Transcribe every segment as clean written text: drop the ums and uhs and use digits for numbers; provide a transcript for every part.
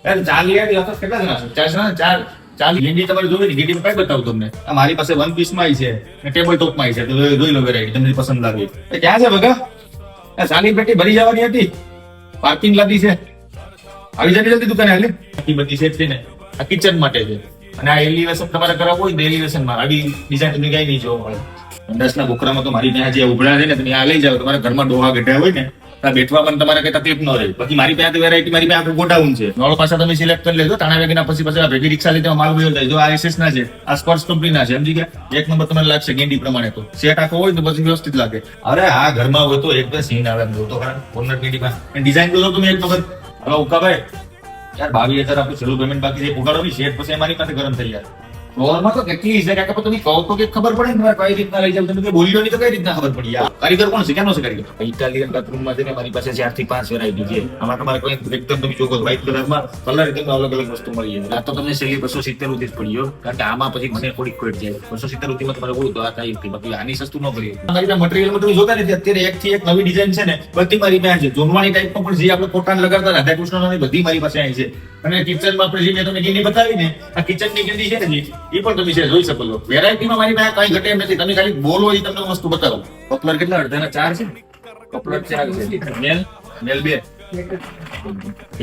ચાર લઈ આવી તો કેટલા જણા છે? ચાર જણા ને? ચાર ગેંડી તમારે જોવી ને, ગેંડી કઈ બતાવું તમને. આ મારી પાસે વન પીસ માં છે ને ટેબલ ટોપ માં છે, તો જોઈ લો વેરાયટી તમને પસંદ લાગે. ક્યાં છે બગા? ચાલી પેટી ભરી જવાની હતી, પાર્કિંગ લાગી છે. આવી જતી જલ્દી દુકાને હાલે. આટલી બધી સેટ છે ને આ કિચન માટે છે, અને આ એલિવેશન તમારે કરાવવું હોય ને એલિવેશન માં આવી ડિઝાઇન તમને કઈ નહીં જોવા મળે. 10 ના બોકરામાં તો મારી ત્યાં જે ઉભરા છે ને તમે આ લઈ જાવ. તમારા ઘરમાં ડોહા ગઢ્યા હોય ને બેઠવા પણ તમારે કઈ તકલીફ ન રહે. બાકી મારી પાસે વેરાયટી મારી પાસે આખું ગોડાઉન છે. નળ પાછા તમે સિલેક્ટ કરી લેજો. તાણા વેગના પછી ભેગી રિક્ષા લઈને માલ વયો જાય. જો આ એસએસ ના છે, આ સ્પોર્ટ્સ કંપની ના છે, સમજી ગયા? એક નંબર તમને લાગશે ગેંડી પ્રમાણે. તો સેટ આખો હોય તો પછી વ્યવસ્થિત લાગે. અરે આ ઘરમાં હોય તો એક બે સીન આવે એમ તો ખરા કોર્નર ગેંડીમાં ડિઝાઇન તો તમે એક વખત. હવે ઉકાભાઈ યાર 22,000 આપણું છેલ્લું પેમેન્ટ બાકી છે, ઉગાડો ની શેર પછી અમારી પાસે ગરમ થઈ જાય. ફ્લોરમાં તો કેટલી છે કાકા, તમે કહો તો કે ખબર પડે ને કઈ રીતના લઈ જાવ. તમે બોલ્યો નહીં તો કઈ રીતના ખબર પડી? યાર કારીગર કોણ છે? કેનો છે કારીગર? ઇટાલિયન બાથરૂમમાં છે ને મારી પાસે 4 થી 5 વેરાયટી છે. આમાં તમારે કોઈ એકદમ તમે જોકો વ્હાઈટ કલરમાં કલર એકદમ અલગ અલગ વસ્તુ મળી જાય. આ તો તમને છેલ્લી 270 રૂપિયા જ પડી. કારણ કે આમાં પછી મને થોડીક ખોટ જાય. 270 રૂપિયામાં તમારે બોલું તો આ કઈ નથી, બાકી આની સસ્તું ન પડી. મારી પાસે મટીરિયલમાં તમે જોતા નથી અત્યારે એક થી એક નવી ડિઝાઇન છે ને બધી મારી પાસે છે. જોનવાણી ટાઈપમાં પણ જે આપણે કોટાન લગાડતા રાધા કૃષ્ણની બધી મારી પાસે આવી છે. અને કિચનમાં આપણે જે મેં તમને ગેંડી બતાવી ને આ કિચનની ગેંડી છે ને એ પણ તમે જોઈ શકો છો. વેરાયટીમાં મારી પાસે કઈ ઘટે એમ નથી. તમે ખાલી બોલો એ તમને વસ્તુ બતાવો. કપલર કેટલા? અડધાના 4 છે. કપલર 4 છે. મેલ 2.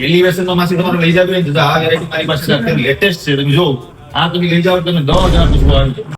એલિવેશન માં માસી તમારે લઈ જાવ ને તો આ વેરાયટી મારી પાસે લેટેસ્ટ છે. તમે જો આ તમે લઈ જાવ તમે 10,000 પૂછવા આવી.